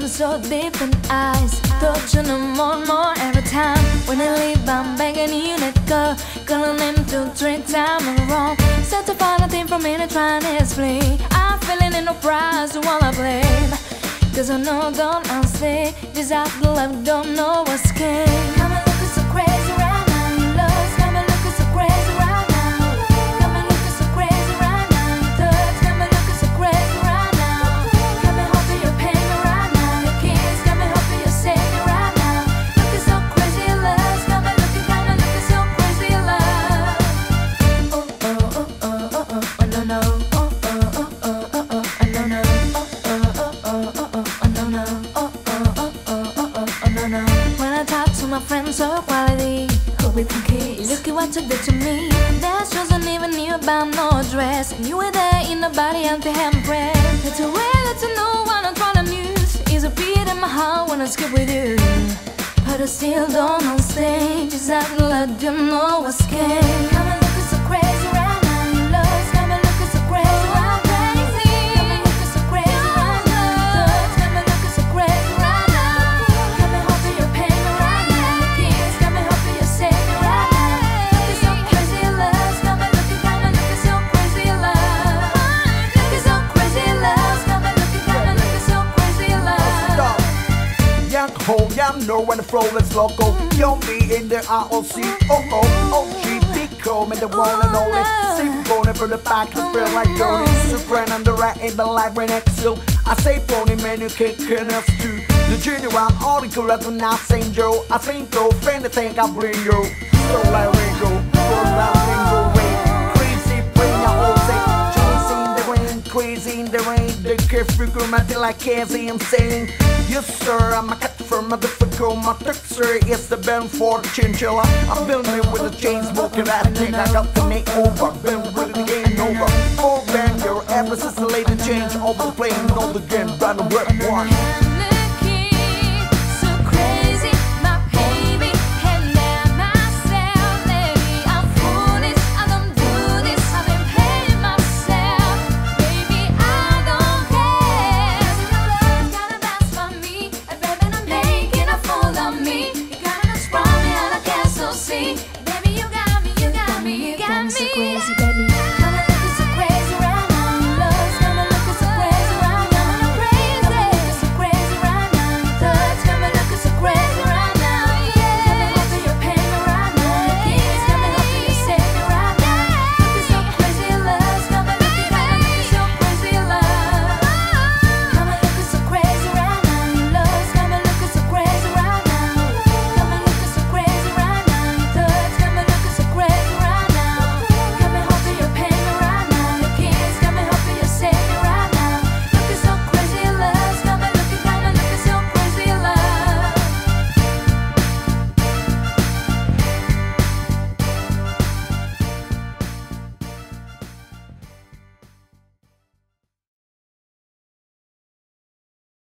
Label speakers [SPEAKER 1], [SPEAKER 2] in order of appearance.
[SPEAKER 1] something so deep in eyes. Touch on them more and more every time. When I leave, I'm begging you let go. Calling them 2, 3 times in a row. Set to find a thing for me to try and explain. I'm feeling in no prize to wanna blame. Cause I know don't stay. Just out the love, don't know what's game. Come and look so crazy right now. You love, come and look so crazy right now. Come and look so crazy right now. You touch, come and look so crazy right now. Come and hold your pain right now. Your kiss, come and hold your safety right now. Looking so crazy love, come and look so crazy love. Oh oh oh oh oh oh oh no no. Oh oh oh oh oh oh no no. When I talk to my friends so quality, who we think is? Look at what you did to me. That wasn't even knew about no dress. And you were there in the body empty handprint. That's a way that you know what I'm trying to muse. Is a beat in my heart when I skip with you. But I still don't know stay. Just have to let you know what's game. Come and look so crazy right now. You love, come and look so crazy right now. Come and look so crazy right now. Touch, come and look so crazy right now. Come and hold your pain right now. Your kiss, come and hold your safety right now. Looking so crazy love, come and look so crazy love. Looking so crazy love, come and look so crazy love.
[SPEAKER 2] Young ho, young know when the flow is local. You'll be in the ROC. Oh oh, OG, Dico, man, the one and only. See me going from the back, I feel like Johnny. Super on the right in the light right next to. I say phony, man, you can't us too. The genuine article of the not Saint Joe. I think go, friend, I think I bring you. So like Ringo, go around Ringo way. Crazy, bring your whole thing. Chasing the rain, crazy in the rain. The carefree chromatic like Cassie, I'm saying. Yes sir, I'm a cat for motherfucker. My texture is the band for the chinchilla. I've been here with the chain smoking. I think I got the name over. Been with the game over. Full band, your ever since the lady change over the plane. All the game, brand new work one.